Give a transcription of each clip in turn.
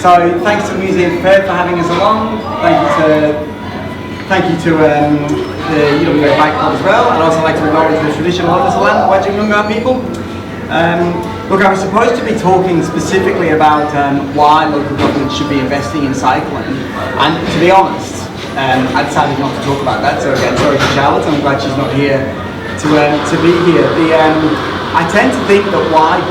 So thanks to the Museum of Perth for having us along. Thank you to the UWA Bike Club as well. I'd also like to acknowledge the traditional owners of the land, the Wajingunga people. Look, I was supposed to be talking specifically about why local government should be investing in cycling, and to be honest, I decided not to talk about that. So again, sorry to Charlotte, I'm glad she's not here to be here. I tend to think that why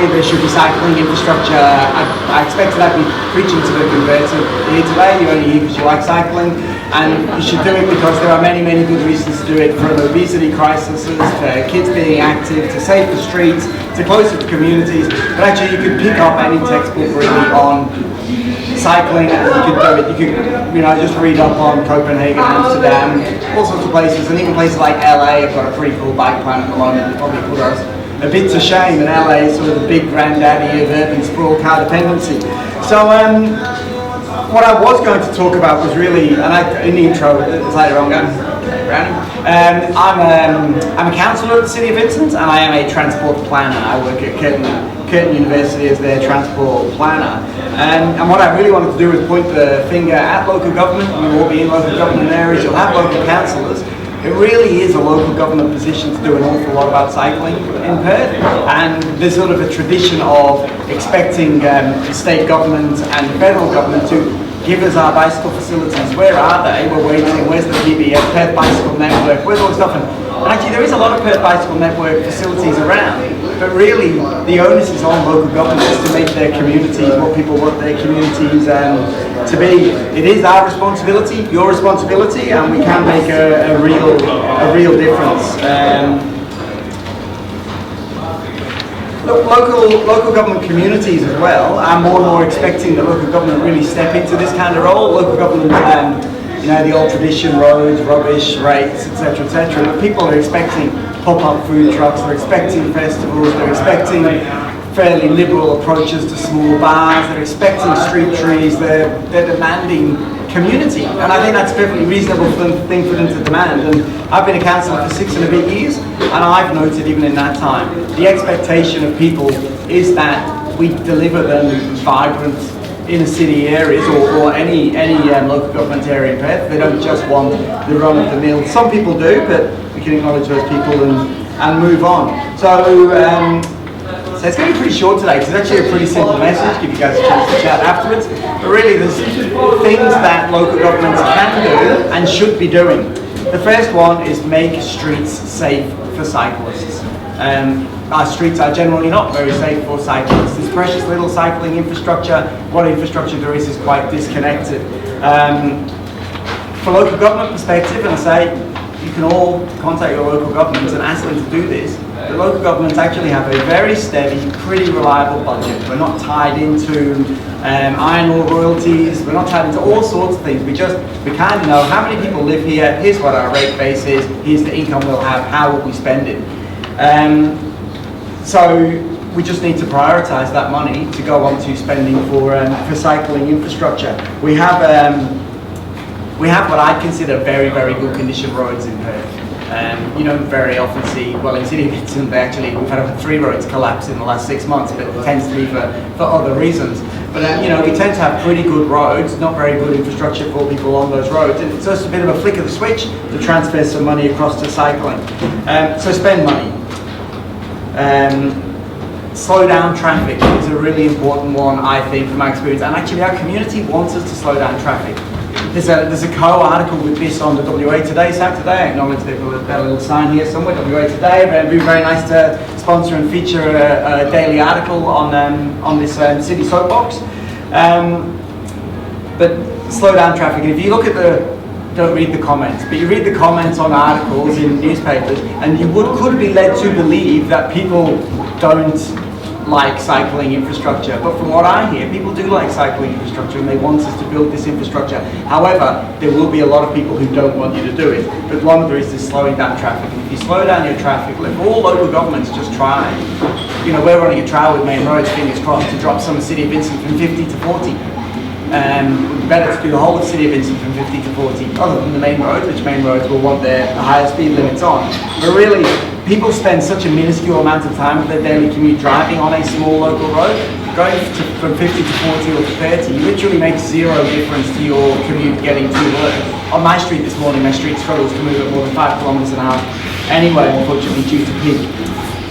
there should be cycling infrastructure. I expected I'd be preaching to the converted here today. You're only here because you like cycling, and you should do it because there are many good reasons to do it, from obesity crises, to kids being active, to safer streets, to closer to communities. But actually you could pick up any textbook really on cycling, and you could do it. You could, just read up on Copenhagen, Amsterdam, all sorts of places, and even places like LA have got a pretty cool bike plan at the moment. It probably put us a bit to shame, and LA is sort of the big granddaddy of urban sprawl car dependency. So what I was going to talk about was really, and in the intro, it's later on, I'm a councillor at the City of Vincent, and I am a transport planner. I work at Curtin University as their transport planner. And what I really wanted to do was point the finger at local government. You'll all be in local government areas, you'll have local councillors. It really is a local government position to do an awful lot about cycling in Perth, and there's sort of a tradition of expecting state government and federal government to give us our bicycle facilities. Where are they? We're waiting. Where's the PBS, Perth Bicycle Network? Where's all this stuff? And actually there is a lot of Perth Bicycle Network facilities around, but really the onus is on local governments to make their communities what people want their communities to be. It is our responsibility, your responsibility, and we can make a real difference. Local government communities as well are more and more expecting that local government really step into this kind of role. Local government, the old tradition, roads, rubbish, rates, etc., etc. But people are expecting pop-up food trucks, they're expecting festivals, they're expecting fairly liberal approaches to small bars, they're expecting street trees, they're demanding community, and I think that's a perfectly reasonable thing for them to demand. And I've been a councillor for 6 and a bit years, and I've noted even in that time, the expectation of people is that we deliver them vibrant inner city areas or any local government area in Perth. They don't just want the run of the mill. Some people do, but we can acknowledge those people and move on. So it's going to be pretty short today, because it's actually a pretty simple message, give you guys a chance to chat afterwards. But really there's things that local governments can do and should be doing. The first one is make streets safe for cyclists. Our streets are generally not very safe for cyclists. There's precious little cycling infrastructure. What infrastructure there is quite disconnected. For local government perspective, and I say you can all contact your local governments and ask them to do this. The local governments actually have a very steady, pretty reliable budget. We're not tied into iron ore royalties, we're not tied into all sorts of things. We kind of know how many people live here, here's what our rate base is, here's the income we'll have, how will we spend it. So we just need to prioritise that money to go on to spending for cycling infrastructure. We have what I consider very good condition roads in Perth. You don't very often see, well, in City of Vincent we've had 3 roads collapse in the last 6 months, but it tends to be for other reasons. But we tend to have pretty good roads, not very good infrastructure for people on those roads, and it's just a bit of a flick of the switch to transfer some money across to cycling. So spend money. Slow down traffic is a really important one, I think, from my experience, and actually our community wants us to slow down traffic. There's a co-article with this on the WA Today site today. I acknowledge they've got a little sign here somewhere, WA Today. But it'd be very nice to sponsor and feature a daily article on this city soapbox. But slow down traffic. And if you look at don't read the comments, but you read the comments on articles in newspapers, and you could be led to believe that people don't like cycling infrastructure. But from what I hear, people do like cycling infrastructure and they want us to build this infrastructure. However, there will be a lot of people who don't want you to do it. But one of the reasons is slowing down traffic. And if you slow down your traffic, if all local governments just try, we're running a trial with Main Roads, fingers crossed, to drop some City of Vincent from 50 to 40. Better to do the whole of City of Vincent from 50 to 40, other than the main roads, which main roads will want the higher speed limits on. But really, people spend such a minuscule amount of time of their daily commute driving on a small local road going from 50 to 40 or to 30, you literally make zero difference to your commute getting to work. On my street this morning, my street struggles to move at more than 5 kilometres an hour anyway, unfortunately, due to peak.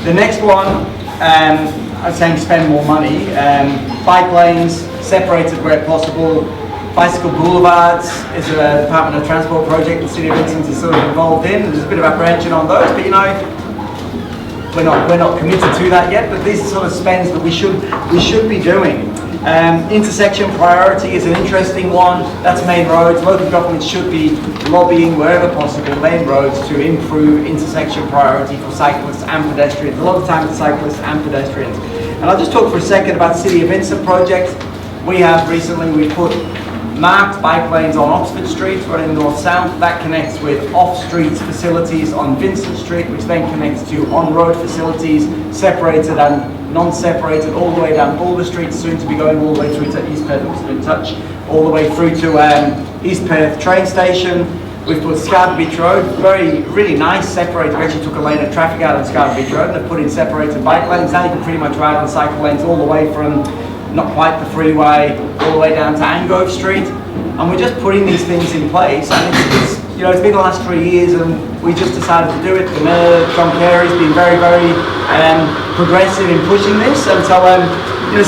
The next one, I'm saying spend more money. Bike lanes, separated where possible. Bicycle boulevards is a Department of Transport project the City of Vincent is sort of involved in. There's a bit of apprehension on those, but you know, we're not committed to that yet, but these are sort of spends that we should be doing. Intersection priority is an interesting one. That's main roads. Local governments should be lobbying wherever possible main roads to improve intersection priority for cyclists and pedestrians. A lot of time for cyclists and pedestrians. And I'll just talk for a second about the City of Vincent project. We have recently, we put marked bike lanes on Oxford Street running north-south. That connects with off-street facilities on Vincent Street, which then connects to on-road facilities, separated and non-separated, all the way down Boulder Street, soon to be going all the way through to East Perth, in touch, all the way through to East Perth train station. We've put Scarborough Beach Road, really nice, separated. We actually took a lane of traffic out on Scarborough Beach Road and have put in separated bike lanes. Now you can pretty much ride on cycle lanes all the way from not quite the freeway, all the way down to Angove Street. And we're just putting these things in place. And it's been the last 3 years and we just decided to do it. The Mayor, John Carey's been very progressive in pushing this. And so,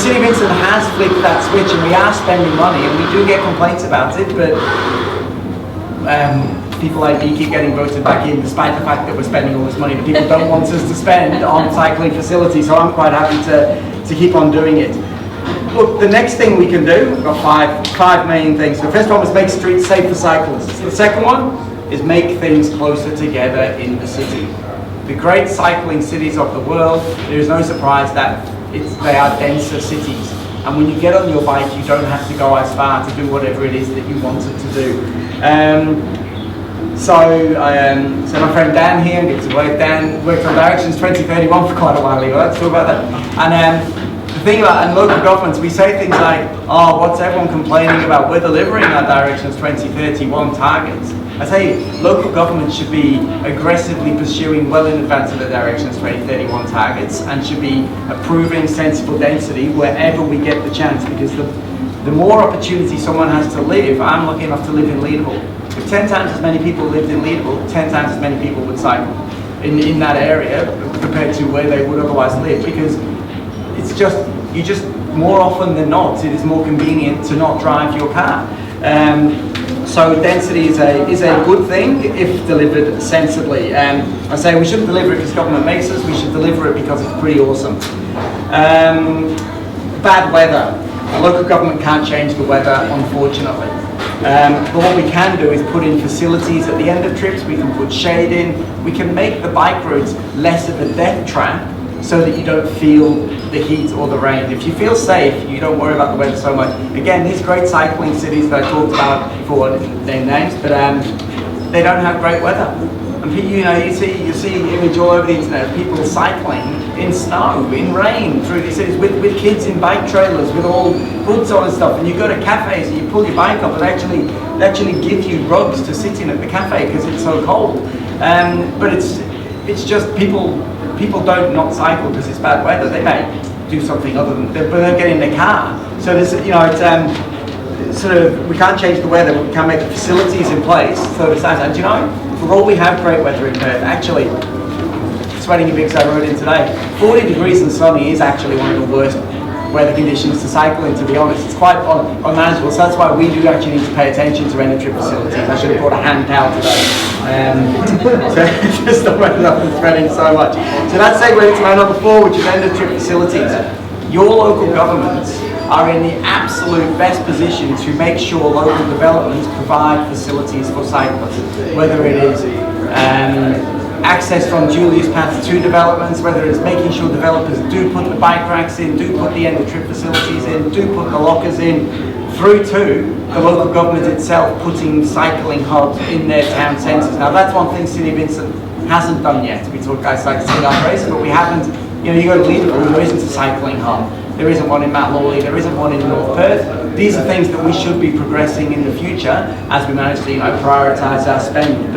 City of Vincent has flipped that switch and we are spending money and we do get complaints about it, but people like me keep getting voted back in despite the fact that we're spending all this money that people don't want us to spend on cycling facilities. So I'm quite happy to keep on doing it. Look, the next thing we can do, we've got five main things. The first one was make streets safe for cyclists. The second one is make things closer together in the city. The great cycling cities of the world, there is no surprise that they are denser cities. And when you get on your bike, you don't have to go as far to do whatever it is that you wanted to do. So my friend Dan here, gives away. Dan worked on Directions 2031 for quite a while ago. Let's talk about that. And the thing about in local governments, we say things like, "Oh, what's everyone complaining about? We're delivering our Directions 2031 targets." I say local governments should be aggressively pursuing well in advance of the Directions 2031 targets and should be approving sensible density wherever we get the chance, because the more opportunity someone has to live, I'm lucky enough to live in Leederville. If 10 times as many people lived in Leederville, 10 times as many people would cycle in that area compared to where they would otherwise live, because you just more often than not, it is more convenient to not drive your car. So density is a good thing if delivered sensibly. I say we shouldn't deliver it because government makes us, we should deliver it because it's pretty awesome. Bad weather. A local government can't change the weather, unfortunately. But what we can do is put in facilities at the end of trips, we can put shade in, we can make the bike routes less of a death trap so that you don't feel the heat or the rain. If you feel safe, you don't worry about the weather so much. Again, these great cycling cities that I talked about before, I didn't name names, but they don't have great weather. And you see image all over the internet of people cycling in snow, in rain, through these cities with kids in bike trailers with all hoods on and stuff. And you go to cafes and you pull your bike up and they actually give you rugs to sit in at the cafe because it's so cold. But it's just people don't not cycle because it's bad weather. They may do something other than, but they don't get in their car. So there's, it's sort of, we can't change the weather, but we can make the facilities in place. So besides, and for all we have great weather in Perth, actually, sweating a big I rode in today, 40 degrees and sunny is actually one of the worst weather conditions to cycle in, to be honest. It's quite unmanageable, so that's why we do actually need to pay attention to end-of-trip facilities. I should have brought a hand towel today. So just not running up and spreading so much. So that segues into my number 4, which is end-of-trip facilities. Your local governments are in the absolute best position to make sure local developments provide facilities for cyclists, whether it is access from Julius Path to developments, whether it's making sure developers do put the bike racks in, do put the end-of-trip facilities in, do put the lockers in, through to the local government itself putting cycling hubs in their town centres. Now that's one thing City of Vincent hasn't done yet. We talk guys like City of Vincent, but we haven't, you go to Leederville, there isn't a cycling hub. There isn't one in Mount Lawley, there isn't one in North Perth. These are things that we should be progressing in the future as we manage to prioritise our spend.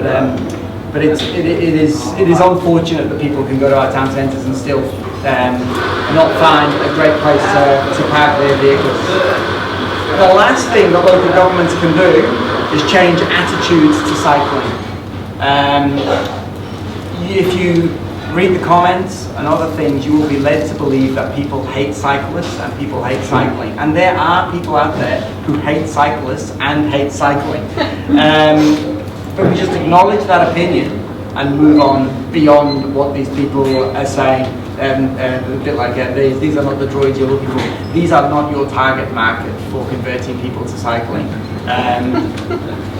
But it is unfortunate that people can go to our town centres and still not find a great place to park their vehicles. The last thing that local governments can do is change attitudes to cycling. If you read the comments and other things, you will be led to believe that people hate cyclists and people hate cycling. And there are people out there who hate cyclists and hate cycling. But we just acknowledge that opinion and move on beyond what these people are saying. A bit like these are not the droids you're looking for. These are not your target market for converting people to cycling.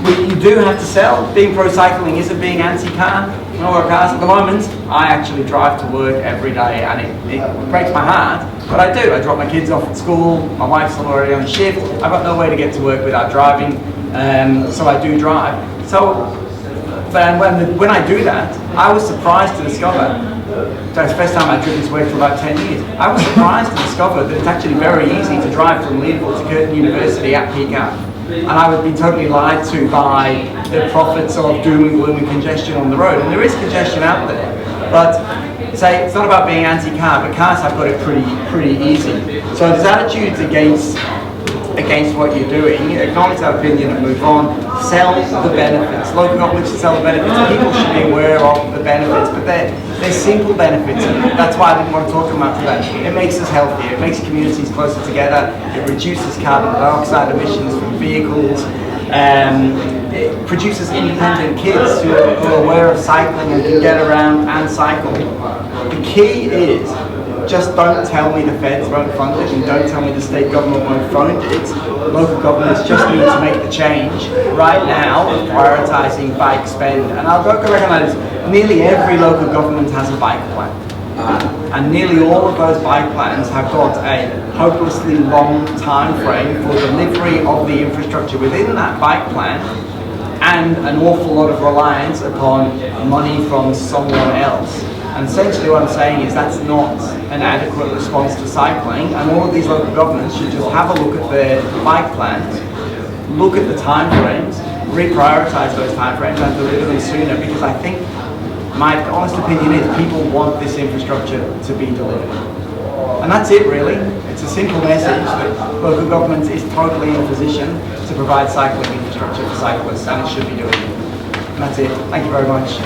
You do have to sell. Being pro-cycling isn't being anti-car. Or cars. At the moment, I actually drive to work every day, and it breaks my heart, but I do. I drop my kids off at school. My wife's already on shift. I've got no way to get to work without driving, so I do drive. So, but when I do that, I was surprised to discover. That's the first time I've driven to work for about 10 years. I was surprised to discover that it's actually very easy to drive from Leadville to Curtin University at peak hour. And I would be totally lied to by the profits of doom and gloom and congestion on the road. And there is congestion out there. But say it's not about being anti-car, but cars have got it pretty easy. So there's attitudes against what you're doing. Acknowledge that opinion and move on. Sell the benefits. Local governments should sell the benefits. People should be aware of the benefits, but they're simple benefits, and that's why I didn't want to talk about today. It makes us healthier. It makes communities closer together. It reduces carbon dioxide emissions from vehicles. It produces independent kids who are aware of cycling and can get around and cycle. The key is just don't tell me the feds won't fund it, and don't tell me the state government won't fund it. Local governments just need to make the change right now of prioritising bike spend. And I'll go recognise nearly every local government has a bike plan. And nearly all of those bike plans have got a hopelessly long time frame for delivery of the infrastructure within that bike plan, and an awful lot of reliance upon money from someone else. And essentially what I'm saying is that's not an adequate response to cycling, and all of these local governments should just have a look at their bike plans, look at the time frames, reprioritise those time frames and deliver them sooner, because I think my honest opinion is people want this infrastructure to be delivered. And that's it really. It's a simple message that local government is totally in a position to provide cycling infrastructure for cyclists, and it should be doing it. And that's it. Thank you very much.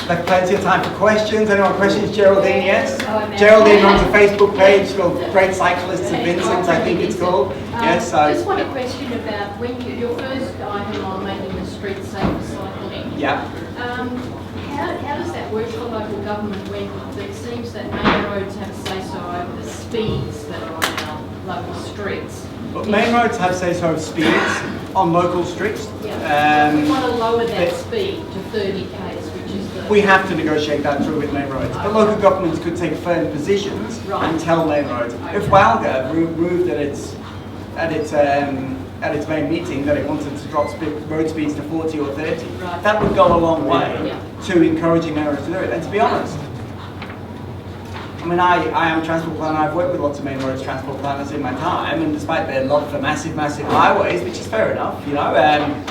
There's plenty of time for questions. Anyone questions? Geraldine, yes? Geraldine runs a Facebook page called Great Cyclists of Vincent, I think it's called. Yes. So. I just want a question about when your first item on making the streets safe for cycling. Yeah. How does that work for local government when it seems that main roads have a say-so over the speeds that are on our local streets? But main roads have say-so of speeds on local streets. Yeah. We want to lower that speed to 30 k's. We have to negotiate that through with main roads. But local governments could take firm positions and tell main roads. If Walga moved at its main meeting that it wanted to drop road speeds to 40 or 30, that would go a long way to encouraging main roads to do it. And to be honest, I mean, I am a transport planner. I've worked with lots of main roads transport planners in my time, and despite their love for massive highways, which is fair enough, you know, I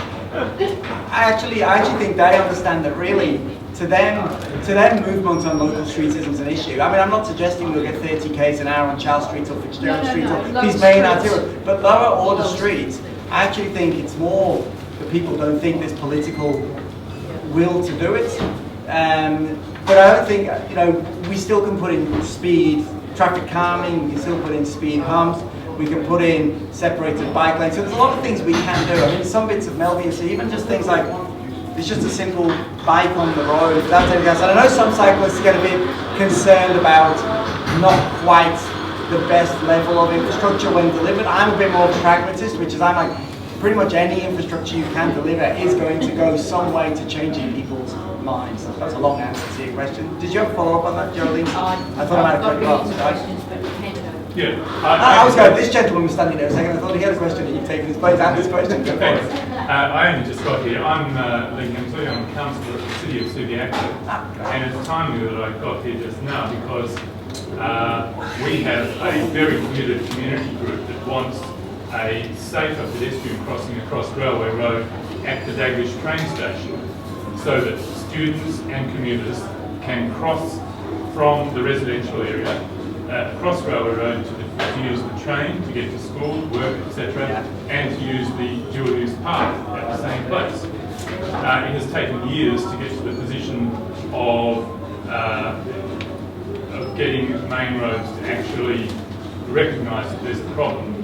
actually think they understand that really. To them, movement on local streets isn't an issue. I mean, I'm not suggesting we'll get 30 k's an hour on Charles Street or Fitzgerald Street or these main arterial, but lower order streets, I actually think it's more that people don't think there's political will to do it. But I don't think, you know, we still can put in speed, traffic calming, we can still put in speed humps, we can put in separated bike lanes. So there's a lot of things we can do. I mean, some bits of Melbourne, so even just things like, it's just a simple bike on the road without anything else. And I know some cyclists get a bit concerned about not quite the best level of infrastructure when delivered. I'm a bit more of a pragmatist, which is I'm like, pretty much any infrastructure you can deliver is going to go some way to changing people's minds. That was a long answer to your question. Did you have a follow-up on that, Geraldine? I thought I might have cut you off. Yeah. I was going, this gentleman was standing there a second, I thought he had a question and you've taken his place and his question. I only just got here. I'm Lee Hemsley, I'm a councillor at the City of Subiaco. And it's timely that I got here just now because we have a very committed community group that wants a safer pedestrian crossing across Railway Road at the Daglish train station so that students and commuters can cross from the residential area across Railway Road to use the train to get to school, work, etc., and to use the dual-use park at the same place. It has taken years to get to the position of getting main roads to actually recognise that there's a problem,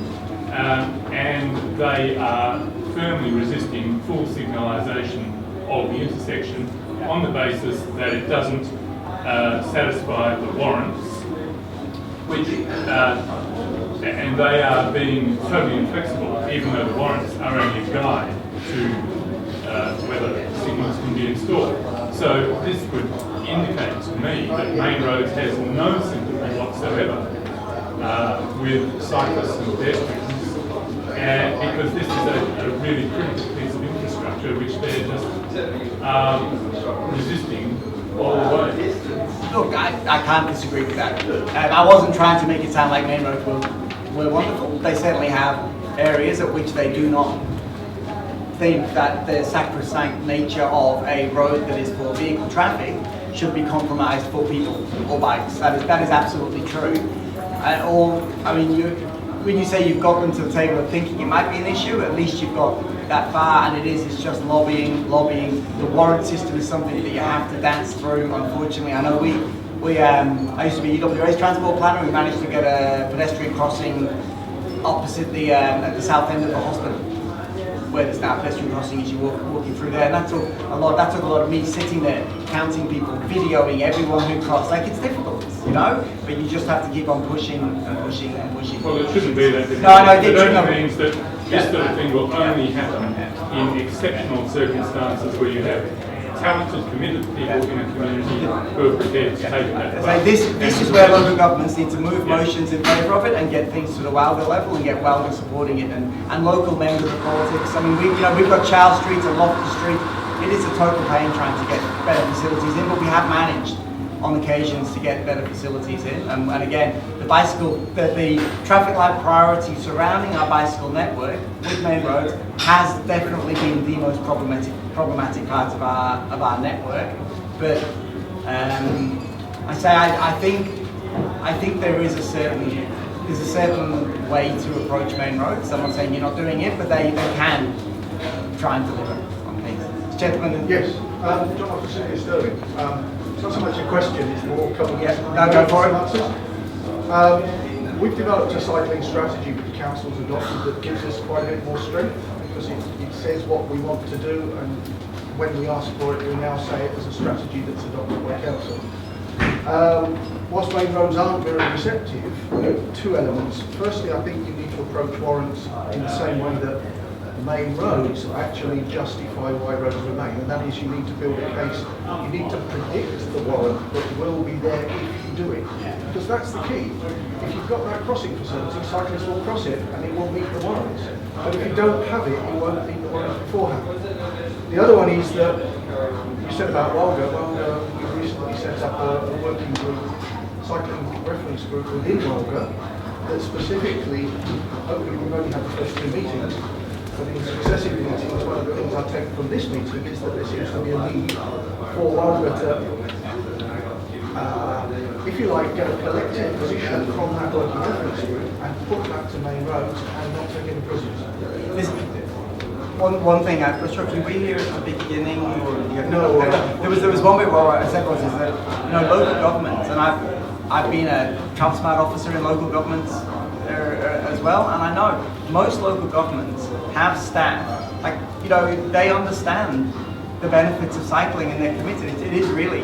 and they are firmly resisting full signalisation of the intersection on the basis that it doesn't satisfy the warrants, which and they are being totally inflexible, even though the warrants are only a guide to whether signals can be installed. So this would indicate to me that main roads has no sympathy whatsoever with cyclists and pedestrians, because this is a really critical piece of infrastructure which they're just resisting all the way. Look, I can't disagree with that. I wasn't trying to make it sound like main roads were wonderful. They certainly have areas at which they do not think that the sacrosanct nature of a road that is for vehicle traffic should be compromised for people or bikes. That is absolutely true. When you say you've got them to the table of thinking it might be an issue, at least you've got that far, and it's just lobbying. The warrant system is something that you have to dance through. Unfortunately, I know I used to be UWA's transport planner. We managed to get a pedestrian crossing opposite at the south end of the hospital, where there's now a pedestrian crossing as you're walking through there, and that took a lot of me sitting there, counting people, videoing everyone who crossed. Like, it's difficult, but you just have to keep on pushing and pushing and pushing. Well, it shouldn't be that difficult. No, it only means that this sort of thing will only happen in exceptional circumstances where you have talented, committed people in a community who are prepared to take that. This is where local governments need to move motions in favour of it and get things to the Wilder level and get Wilder supporting it, and local members of politics. I mean, we've got Charles Street and Loftus Street. It is a total pain trying to get better facilities in, but we have managed on occasions to get better facilities in. And again, the traffic light priority surrounding our bicycle network with main roads has definitely been the most problematic part of our network. But I think there is a certain way to approach main roads. I'm not saying you're not doing it, but they can try and deliver on things. Gentlemen. Yes, John off the City of Stirling. It's not so much a question, it's more a couple of go for it. answers. We've developed a cycling strategy which the council's adopted that gives us quite a bit more strength, because it says what we want to do, and when we ask for it, we now say it as a strategy that's adopted by council. Whilst main roads aren't very receptive, two elements. Firstly, I think you need to approach warrants in the same way that main roads actually justify why roads remain, and that is you need to build a case. You need to predict the warrant that will be there if you do it, because that's the key. If you've got that crossing facility, cyclists will cross it and it will meet the warrants. But if you don't have it, you won't meet the warrants beforehand. The other one is that you said about Wilder. Wilder, we recently set up a working group, cycling reference group within Wilder, that specifically, hopefully we've only had the first 2 meetings, but in successive meetings, one of the things I take from this meeting is that there seems to be a need for Wilder to, if you like, get a collective position from that working reference group and put that to main roads and not take any prisoners. One thing I'm not sure if you were here at the beginning or No. There was one bit where I said is that local governments, and I've been a Transport officer in local governments as well, and I know most local governments have staff, they understand the benefits of cycling and they're committed. It is really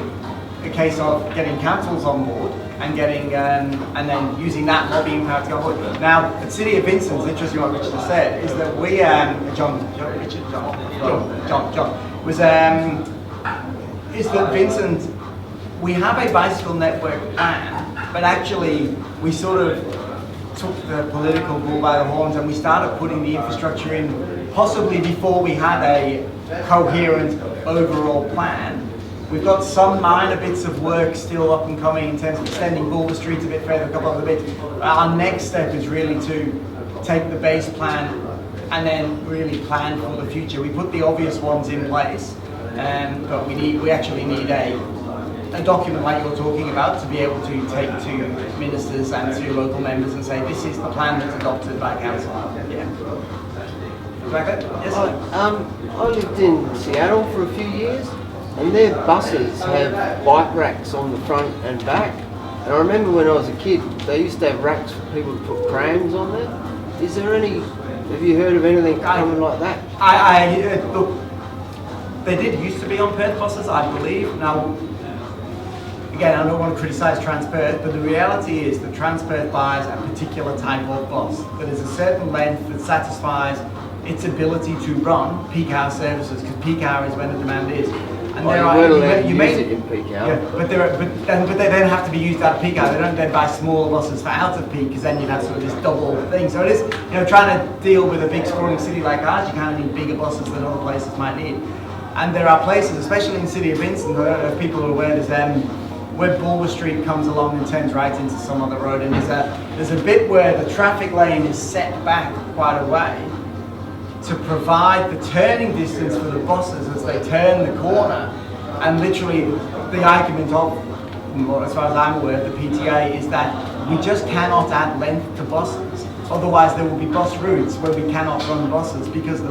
a case of getting councils on board and getting and then using that lobbying power to go forward. Now, at City of Vincent, it's interesting what Richard said, is that we is that Vincent, we have a bicycle network plan, but actually we sort of took the political bull by the horns and we started putting the infrastructure in possibly before we had a coherent overall plan. We've got some minor bits of work still up and coming in terms of extending Boulder Street a bit further, a couple other bits. Our next step is really to take the base plan and then really plan for the future. We put the obvious ones in place, but we actually need a a document like you're talking about to be able to take to ministers and to local members and say this is the plan that's adopted by council. Yeah. Exactly. Yes. I lived in Seattle for a few years, and their buses have bike racks on the front and back. And I remember when I was a kid, they used to have racks for people to put prams on there. Is there any? Have you heard of anything coming like that? Look, they did used to be on Perth buses, I believe. Now, again, I don't want to criticise Transperth, but the reality is that Transperth buys a particular type of bus that is a certain length that satisfies its ability to run peak hour services, because peak hour is when the demand is. And Well, you weren't allowed to use it in peak hour. Yeah, but they then have to be used out of peak hour. They don't then buy smaller buses for out of peak, because then you'd have sort of this double thing. So it is, trying to deal with a big sprawling city like ours, you kind of need bigger buses than other places might need. And there are places, especially in City of Vincent, I don't know if people are aware, there's where Bulwer Street comes along and turns right into some other road, and there's a bit where the traffic lane is set back quite a way to provide the turning distance for the buses as they turn the corner. And literally the argument of, as far as I'm aware, the PTA is that we just cannot add length to buses. Otherwise there will be bus routes where we cannot run buses because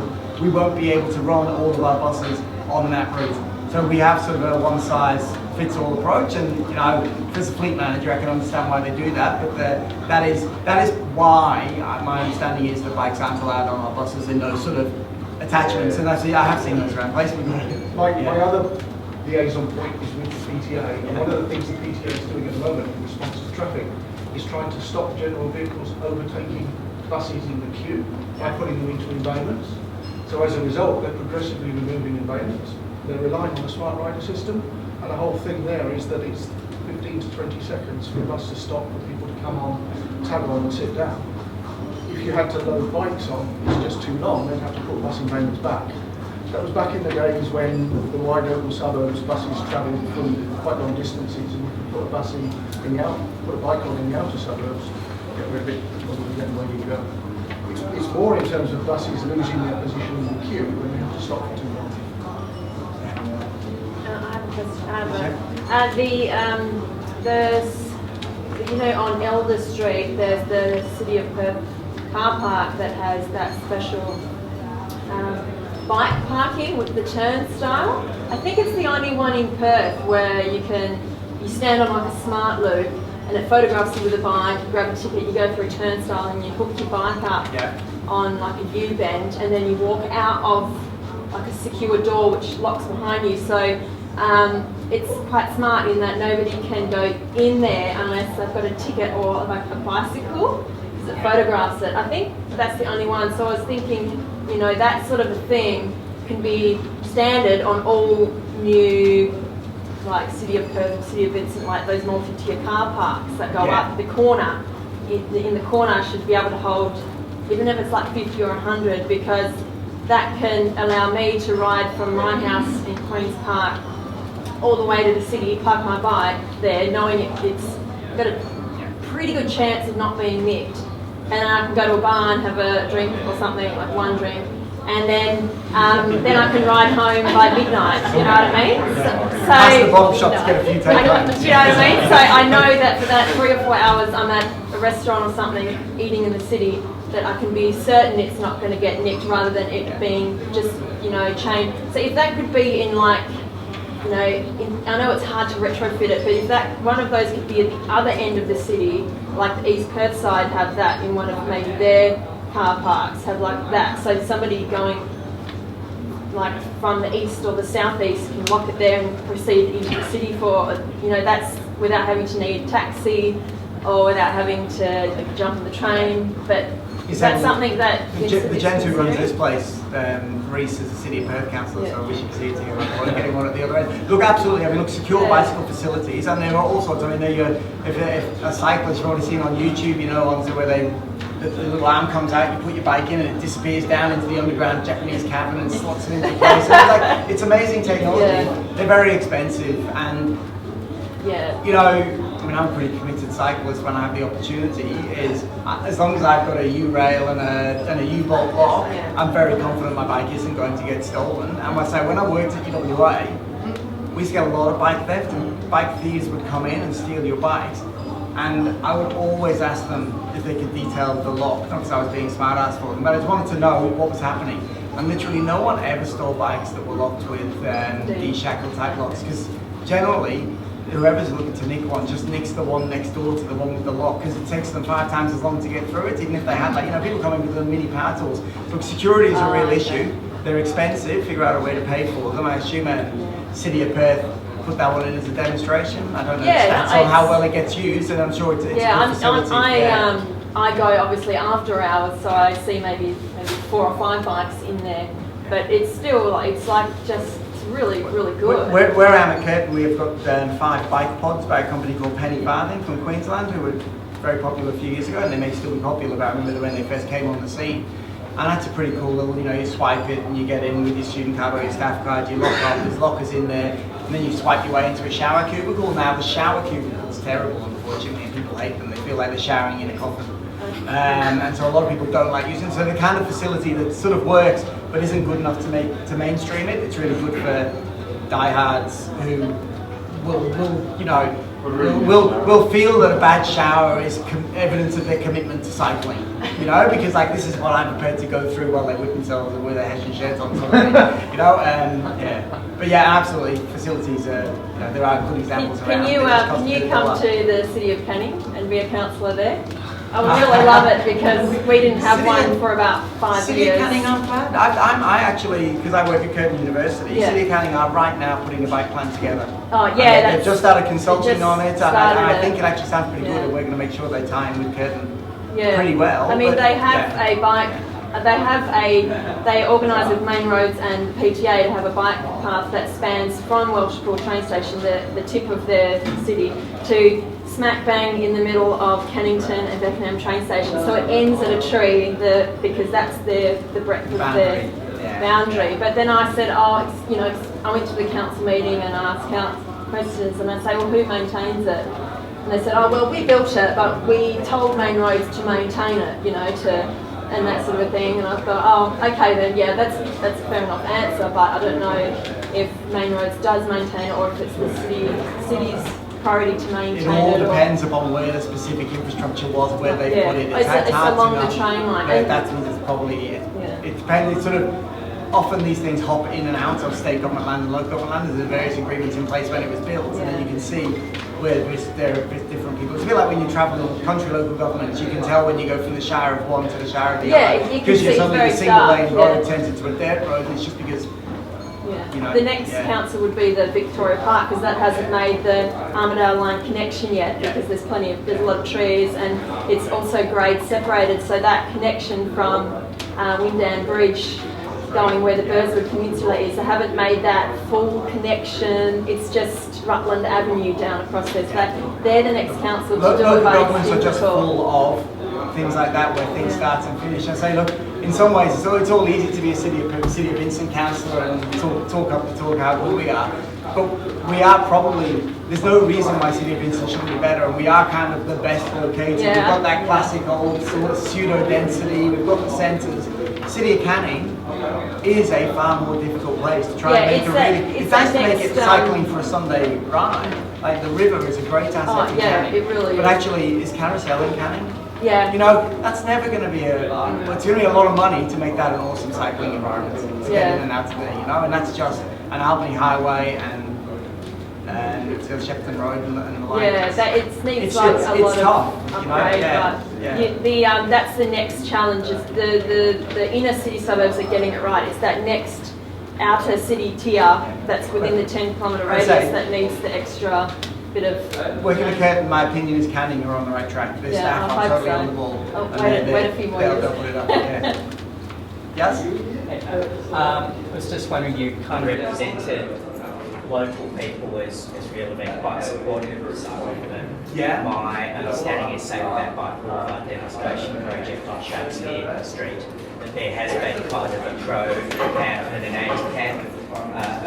we won't be able to run all of our buses on that route. So we have sort of a one-size-fits-all approach, and as a fleet manager I can understand why they do that, but that is why my understanding is that bikes aren't allowed on our buses in those sort of attachments, and I have seen those around places. My other liaison point is with the PTA, and one of the things the PTA is doing at the moment in response to traffic is trying to stop general vehicles overtaking buses in the queue by putting them into embayments. So as a result, they're progressively removing embayments. They're relying on the smart rider system, and the whole thing there is that it's 15 to 20 seconds for a bus to stop, for people to come on, tag on and sit down. If you had to load bikes on, it's just too long, they'd have to put bus embayments back. That was back in the days when the wide open suburbs, buses travelled from quite long distances, and you could put a bus in the put a bike on in the outer suburbs, get rid of it, probably get where you go. It's more in terms of buses losing their position in the queue when they have to stop for too long. I have a question. On Elder Street, there's the City of Perth car park that has that special bike parking with the turnstile. I think it's the only one in Perth where you stand on like a smart loop and it photographs you with a bike, you grab a ticket, you go through a turnstile and you hook your bike up on like a U-bend, and then you walk out of like a secure door which locks behind you. So it's quite smart in that nobody can go in there unless they've got a ticket or like a bicycle, because it photographs it. I think that's the only one. So I was thinking, that sort of a thing can be standard on all new, like City of Perth, City of Vincent, like those multi-tier car parks that go up the corner. In the corner should be able to hold, even if it's like 50 or 100, because that can allow me to ride from my house in Queen's Park all the way to the city, park my bike there, knowing it's got a pretty good chance of not being nicked. And I can go to a bar and have a drink or something, like one drink, and then I can ride home by midnight, you know what I mean? So Past the bottle shop to get a few do you know what I takeaways. mean? So I know that for that 3 or 4 hours I'm at a restaurant or something, eating in the city, that I can be certain it's not going to get nicked, rather than it being just, chained. So if that could be in like, I know it's hard to retrofit it, but if that one of those could be at the other end of the city, like the East Perth side have that in one of maybe their car parks, have like that. So somebody going like from the east or the southeast can lock it there and proceed into the city for, that's without having to need a taxi or without having to jump on the train. But that's something that the gent who runs this place, Reese, is a City of Perth councillor, so I wish you could see it here. I'm getting one at the other end. Look, absolutely. Secure bicycle facilities, and there are all sorts. If a cyclist, you've already seen on YouTube, onto where the little arm comes out, you put your bike in, and it disappears down into the underground Japanese cavern and slots it into place. So it's amazing technology. Yeah. They're very expensive, and I'm a pretty committed cyclist when I have the opportunity, is as long as I've got a U-rail and a U-bolt lock, I'm very confident my bike isn't going to get stolen. And when I worked at UWA, we used to get a lot of bike theft, and bike thieves would come in and steal your bikes. And I would always ask them if they could detail the lock, not because I was being smart ass for them, but I just wanted to know what was happening. And literally no one ever stole bikes that were locked with de-shackle type locks, because generally whoever's looking to nick one just nicks the one next door to the one with the lock, because it takes them 5 times as long to get through it, even if they had, like, you know, people coming with the mini power tools. Look, security is a real issue. They're expensive, figure out a way to pay for them. I assume City of Perth put that one in as a demonstration. I don't know the stats on how well it gets used, and I'm sure it's a good facility. I go obviously after hours, so I see maybe 4 or 5 bikes in there, but it's still like, it's like just really good. Where I'm at Curtin, we've got 5 bike pods by a company called Penny Farthing from Queensland, who were very popular a few years ago, and they may still be popular, but I remember when they first came on the scene. And that's a pretty cool little, you know, you swipe it and you get in with your student card or your staff card, you lock up, there's lockers in there, and then you swipe your way into a shower cubicle. Now the shower cubicle's terrible, unfortunately, and people hate them. They feel like they're showering in a coffin. And so a lot of people don't like using it. So the kind of facility that sort of works but isn't good enough to mainstream it, it's really good for diehards who will feel that a bad shower is evidence of their commitment to cycling, you know, because like this is what I'm prepared to go through while they whip themselves and wear their Hessian shirts on, sort of thing, you know. But yeah, absolutely, facilities are, you know, there are good examples around. Can you come to the City of Canning and be a councillor there? I would really love it, because we didn't have one for about 5 years. City of Canning aren't bad. I actually, because I work at Curtin University, City of Canning are right now putting a bike plan together. Oh yeah, they've just started consulting on it, and I think it actually sounds pretty good, and we're going to make sure they tie in with Curtin pretty well. I mean, they have a bike. They organise with Main Roads and PTA to have a bike path that spans from Welshpool train station, the tip of their city, to smack bang in the middle of Cannington and Beckenham train station. So it ends at a tree, because that's the breadth of the boundary. But then I said, I went to the council meeting and asked questions, and I say, well, who maintains it? And they said, oh, well, we built it, but we told Main Roads to maintain it, you know, and that sort of thing. And I thought, oh, okay then, yeah, that's a fair enough answer, but I don't know if Main Roads does maintain it or if it's the city's priority to maintain it. It all depends upon where the specific infrastructure was, where they put it. It's along the train line. Yeah, that means it's probably, it depends, it's sort of, often these things hop in and out of state government land and local government land. There's various agreements in place when it was built, and then you can see where there are different people. It's a bit like when you travel in country local governments, you can tell when you go from the shire of one to the shire of the other. Because you're suddenly a single lane road turns into a dirt road, and it's just because you know, the next council would be the Victoria Park, because that hasn't made the Armidale line connection yet, because there's a lot of trees, and it's also grade separated, so that connection from Windam Bridge going where the Burswood Peninsula is, they haven't made that full connection. It's just Rutland Avenue down across there. So they're the next council to do it. Local governments are just full of things like that, where things start and finish. I say, look, in some ways, it's all easy to be a City of Vincent councillor and talk up the talk how good we are. But we are probably, there's no reason why City of Vincent shouldn't be better, and we are kind of the best located. We've got that classic old sort of pseudo-density, we've got the centres. City of Canning is a far more difficult place to try and make it's nice to make it cycling for a Sunday ride. Like the river is a great asset in Canning. It really but is. actually, is Carousel in Canning? Yeah. You know, that's never going to be it's going to be a lot of money to make that an awesome cycling environment to get in and out of there, you know, and that's just an Albany Highway and Shepton Road and the like. Yeah, it needs like a lot of upgrade, but that's the next challenge. Is the inner city suburbs are getting it right. It's that next outer city tier that's within the 10-kilometre radius that needs the extra bit of... Working at Curtin, my opinion is Canning are on the right track. Their staff are totally on the ball. Wait a few more years. They'll put it up, Yes? I was just wondering, you kind of represented local people as really being quite supportive of some of them. Yeah. My understanding is, say, with that bike boulevard demonstration project on Shakespeare Street, that there has been kind of a pro camp and an anti-camp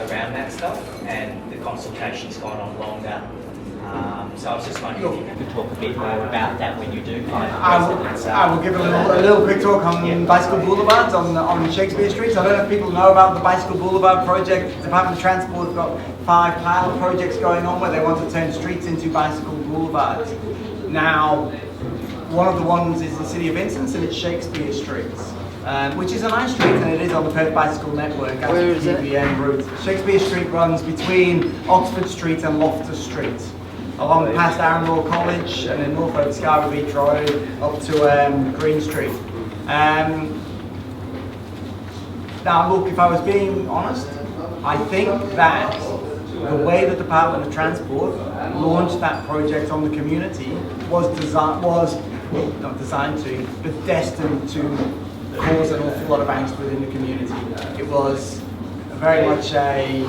around that stuff, and the consultation's gone on longer. So So I was just wondering if you could talk a bit more about that when you do find I will give a little quick talk on bicycle boulevards on Shakespeare Street. So I don't know if people know about the bicycle boulevard project. The Department of Transport have got 5 pilot projects going on where they want to turn streets into bicycle boulevards. Now, one of the ones is the City of Vincent, and it's Shakespeare Street, which is a nice street, and it is on the Perth Bicycle Network. Where is it? Route. Shakespeare Street runs between Oxford Street and Loftus Street, along past Arundel College, and then north over Scarborough Beach Road up to Green Street. Now, look, if I was being honest, I think that the way the Department of Transport launched that project on the community was not designed to, but destined to cause an awful lot of angst within the community. It was very much a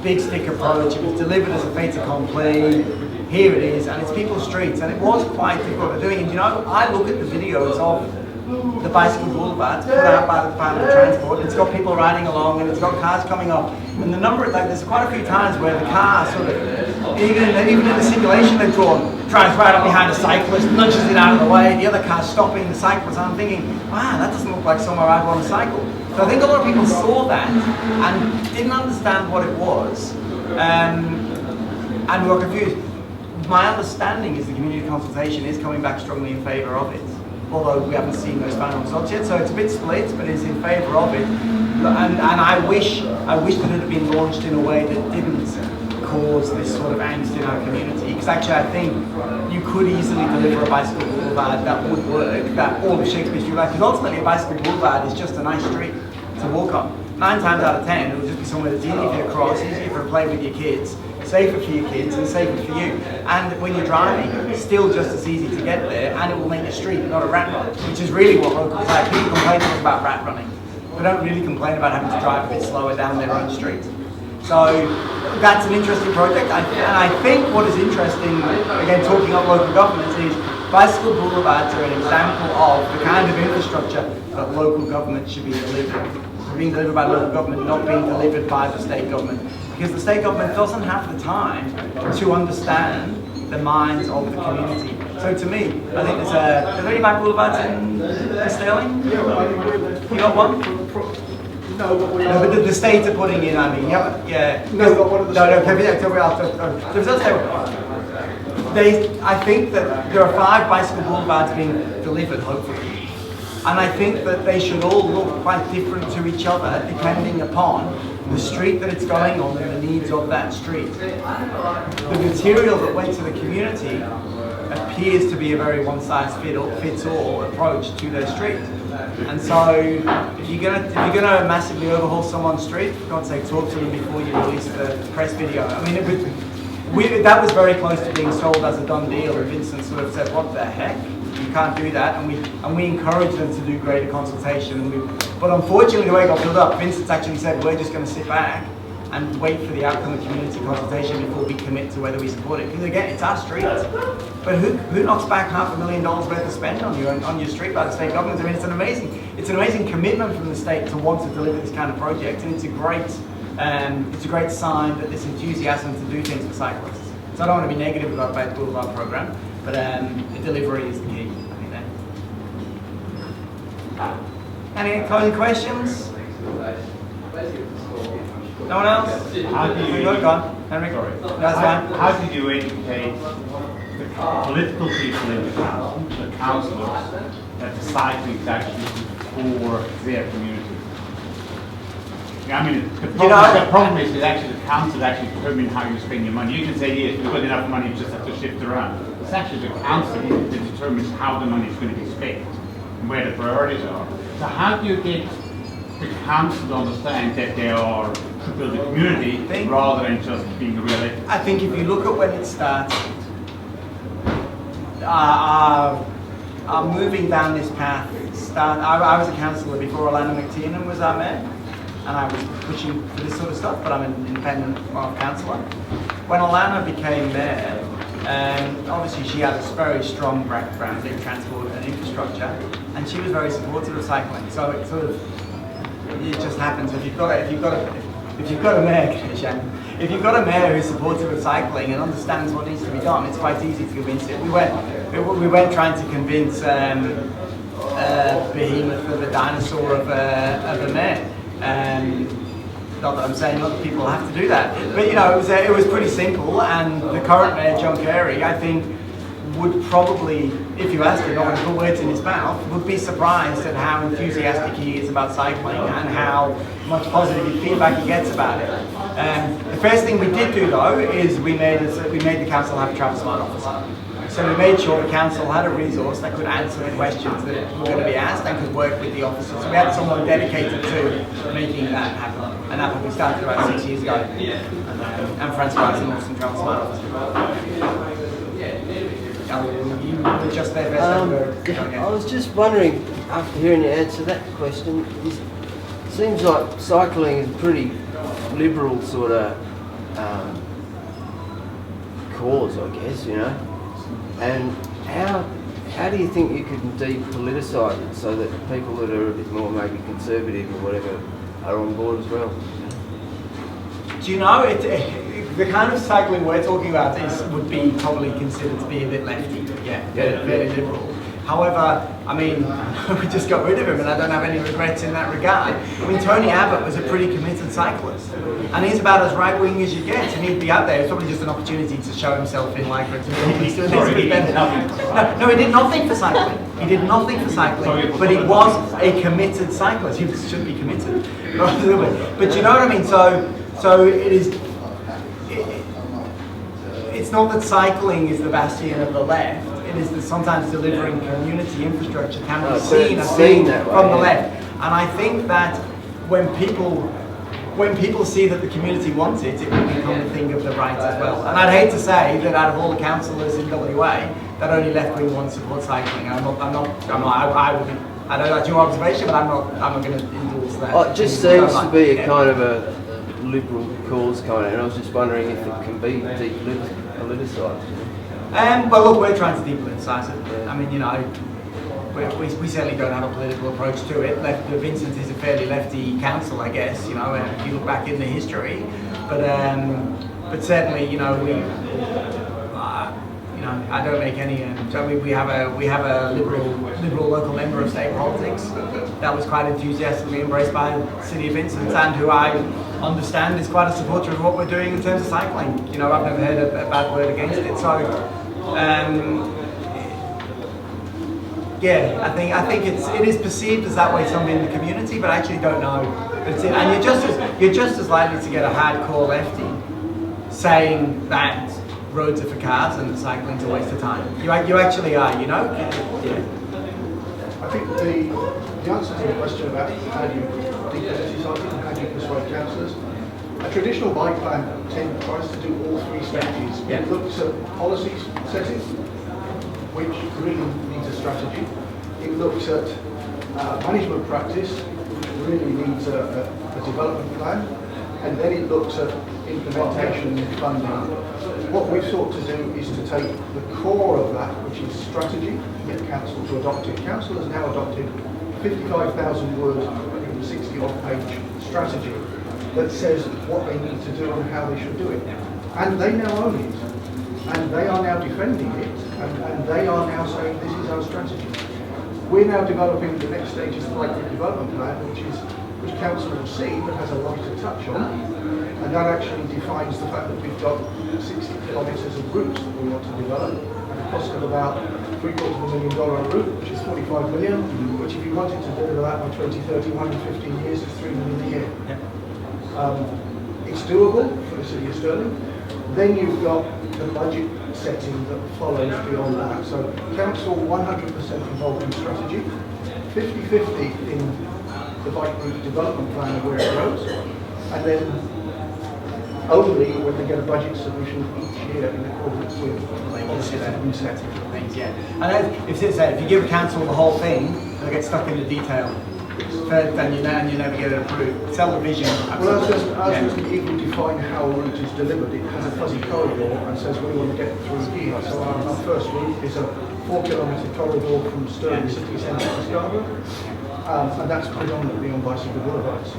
big stick approach. It was delivered as a fait accompli. Here it is, and it's people's streets, and it was quite difficult to do. And you know, I look at the videos of the bicycle boulevards put out by the Department of Transport. It's got people riding along, and it's got cars coming up. And the number, like, there's quite a few times where the car sort of, even in the simulation they've drawn, drives right up behind a cyclist, nudges it out of the way. The other car's stopping the cyclist. I'm thinking, wow, that doesn't look like somewhere I'd want to cycle. So I think a lot of people saw that and didn't understand what it was, and were confused. My understanding is the community consultation is coming back strongly in favour of it, although we haven't seen those final results yet, so it's a bit split, but it's in favour of it. And I wish that it had been launched in a way that didn't cause this sort of angst in our community, because actually I think you could easily deliver a bicycle boulevard that would work, that all of Shakespeare Street, because ultimately a bicycle boulevard is just a nice street to walk on. 9 times out of 10 it will just be somewhere that's easy for you to cross, easier for to play with your kids, safer for your kids and safer for you. And when you're driving, it's still just as easy to get there, and it will make a street, not a rat run, which is really what locals like. People complain to us about rat running. They don't really complain about having to drive a bit slower down their own street. So that's an interesting project, and I think what is interesting, again talking about local governments, is bicycle boulevards are an example of the kind of infrastructure that local government should be delivering. They're being delivered by local government, not being delivered by the state government. Because the state government doesn't have the time to understand the minds of the community. So to me, I think are there any bike boulevards in Stirling? You got one? No, but we no, but the states are putting in, I mean, yeah. No, but one of the I think that there are 5 bicycle boulevards being delivered, hopefully. And I think that they should all look quite different to each other depending upon the street that it's going on and the needs of that street. The material that went to the community appears to be a very one-size-fits-all approach to their street. And so if you're gonna massively overhaul someone's street, for God's sake, talk to them before you release the press video. I mean, that was very close to being sold as a done deal, and Vincent sort of said, what the heck? You can't do that, and we encourage them to do greater consultation. But unfortunately, the way it got built up, Vincent's actually said we're just going to sit back and wait for the outcome of community consultation before we commit to whether we support it. Because again, it's our street. But who knocks back $500,000 worth of spend on your street by the state government? I mean, it's an amazing commitment from the state to want to deliver this kind of project, and it's a great sign that there's enthusiasm to do things for cyclists. So I don't want to be negative about the Boulevard program, but the delivery is the key, I think. Any closing questions? No one else? How do you, Go on, Henry. Sorry. That's fine. How did you educate the political people in the council, the councillors, that the cycling is actually for their community? I mean, the problem is that actually the council actually determine how you spend your money. You can say, yes, we've got enough money, you just have to shift around. It's actually the council that determines how the money is going to be spent and where the priorities are. So how do you get the council to understand that they are to build a community rather than just being re-elected? I think if you look at when it started, our moving down this path I was a councillor before Alana McTiernan was our mayor, and I was pushing for this sort of stuff, but I'm an independent councillor. When Alana became mayor, obviously she had a very strong background in transport and infrastructure, and she was very supportive of cycling. So it sort of, it just happens if you've got a mayor, if you've got a mayor who's supportive of cycling and understands what needs to be done, it's quite easy to convince him. We went trying to convince Behemoth of a dinosaur of a mayor. Not that I'm saying other people have to do that, but you know, it was pretty simple. And the current mayor, John Carey, I think, would probably, if you asked him, not going to put words in his mouth, would be surprised at how enthusiastic he is about cycling and how much positive feedback he gets about it. The first thing we did do though is we made the council have a travel smart officer. So we made sure the council had a resource that could answer the questions that were going to be asked and could work with the officers. So we had someone dedicated to making that happen. And that we started about 6 years ago. And Francois is an awesome travel smart officer. You were just there first. I was just wondering, after hearing you answer that question, it seems like cycling is a pretty liberal sort of cause, I guess, you know. And how do you think you could depoliticise it so that people that are a bit more maybe conservative or whatever are on board as well? Do you know, the kind of cycling we're talking about would be probably considered to be a bit lefty, very liberal. However, I mean, we just got rid of him and I don't have any regrets in that regard. I mean, Tony Abbott was a pretty committed cyclist and he's about as right-wing as you get, and he'd be out there. It's probably just an opportunity to show himself in like... Sorry, he did nothing. No, he did nothing for cycling. He did nothing for cycling, but he was a committed cyclist. He should be committed. But you know what I mean? So it is... It's not that cycling is the bastion of the left. It is that sometimes delivering community infrastructure can be seen as being from the left. And I think that when people see that the community wants it, it will become a thing of the right as well. And I'd hate to say that out of all the councillors in WA, that only left wing wants to support cycling. I wouldn't. I know that's your observation, but I'm not going to endorse that. It just seems to be a kind of a liberal cause kind of, and I was just wondering if it can be depoliticised. Well, look, we're trying to depoliticise it. I mean, you know, we certainly don't have a political approach to it. Vincent is a fairly lefty council, I guess. You know, if you look back in the history, but certainly, you know, I don't make any. We have a liberal local member of state politics that was quite enthusiastically embraced by the City of Vincent, and who I understand is quite a supporter of what we're doing in terms of cycling. You know, I've never heard a bad word against it. So, yeah, I think it is perceived as that way something in the community, but I actually don't know. And you're just as likely to get a hardcore lefty saying that roads are for cars and cycling's a waste of time. You actually are, you know? Yeah. I think the answer to the question about how do you depoliticise it and how do you persuade councillors, a traditional bike plan tries to do all three stages. Yeah. It looks at policy setting, which really needs a strategy. It looks at management practice, which really needs a development plan. And then it looks at implementation and funding. What we've sought to do is to take the core of that, which is strategy, get council to adopt it. Council has now adopted 55,000 word, 60-odd page strategy that says what they need to do and how they should do it. And they now own it. And they are now defending it. And they are now saying this is our strategy. We're now developing the next stage of the likely development plan, which council will see but has a lighter touch on. And that actually defines the fact that we've got 60 kilometres of routes that we want to develop at a cost of about $750,000 a route, which is 45 million, which if you wanted to deliver that by 2030, 115 years, is 3 million a year. It's doable for the City of Stirling. Then you've got the budget setting that follows beyond that. So council 100% involved in strategy, 50-50 in the bike route development plan of where it goes, and then only when they get a budget solution each year in accordance with policy and things. Yeah, and if you give council the whole thing, they'll get stuck in the detail. And you never get it approved. Sell the vision. Well, I was just even define how a route is delivered. It has a fuzzy corridor and says we want to get through here. So our first route is a 4-kilometre corridor from Stirling City Centre to Scarborough, and that's predominantly on bicycle boulevards.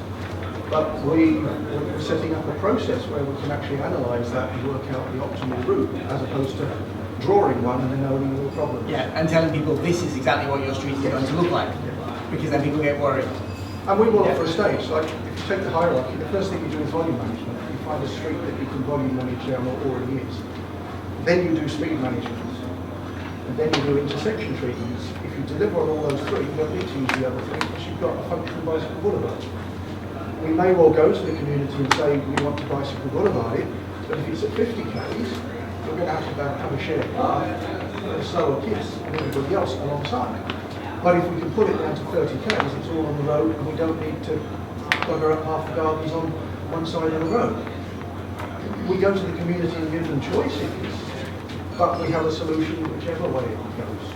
But we're setting up a process where we can actually analyse that and work out the optimal route, as opposed to drawing one and then owning all the problems. Yeah, and telling people this is exactly what your street is going to look like, because then people get worried. And we will offer a stage. Like, if you take the hierarchy, the first thing you do is volume management. You find a street that you can volume manage down or already is. Then you do speed management. And then you do intersection treatments. If you deliver on all those three, you don't need to use the other three because you've got a functional bicycle boulevard. We may well go to the community and say we want to bicycle boulevard it, but if it's at 50 k's, we're going to have a shared path for the slower kids and everybody else alongside. But if we can put it down to 30 k's, it's all on the road and we don't need to bugger up half the gardens on one side of the road. We go to the community and give them choices, but we have a solution whichever way it goes.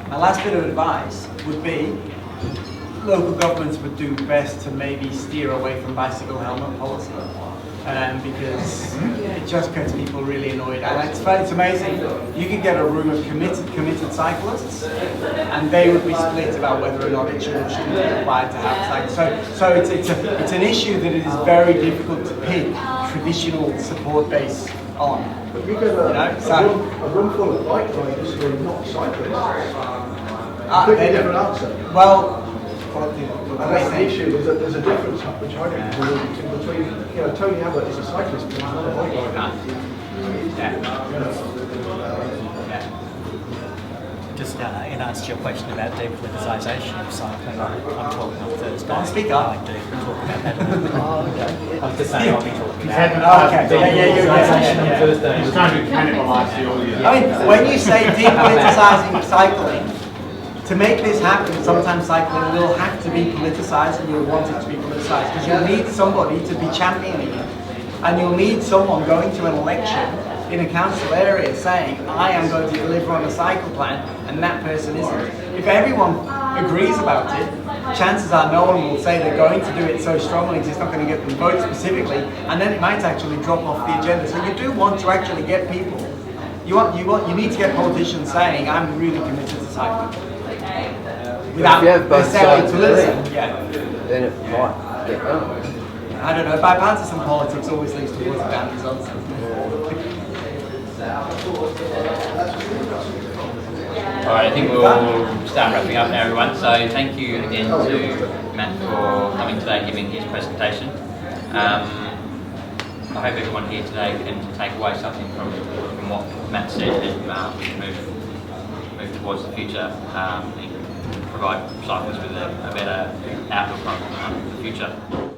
My last bit of advice would be local governments would do best to maybe steer away from bicycle helmet policy. Because it just gets people really annoyed. And it's amazing. You could get a room of committed cyclists, and they would be split about whether or not it should or shouldn't be required to have cyclists. So it's an issue that it is very difficult to pick traditional support base on. But you get a room full of bike riders who are not cyclists. Completely different answer. Well, and that's the issue, is that there's a difference, which I don't believe, between, Tony Abbott is a cyclist, but he's not a bike rider. Just in answer to your question about depoliticisation of cycling, I'm talking on Thursday. Speak up. I do talk about that. I'm just saying I'll be talking Okay. depoliticisation on Thursday. He's trying to cannibalise the audience. I mean, when you say depoliticising cycling, to make this happen, sometimes cycling will have to be politicised, and you'll want it to be politicised because you'll need somebody to be championing it, and you'll need someone going to an election in a council area saying, I am going to deliver on a cycle plan, and that person isn't. If everyone agrees about it, chances are no one will say they're going to do it so strongly because it's not going to get them votes specifically, and then it might actually drop off the agenda. So you do want to actually get people. You need to get politicians saying, I'm really committed to cycling. Without if you have both sides of it, then it might get done. I don't know, bipartisan politics always leads towards bad results. Alright, I think we'll start wrapping up now, everyone. So thank you again to Matt for coming today and giving his presentation. I hope everyone here today can take away something from what Matt said and we can move towards the future and provide cyclists with a better outlook on the future.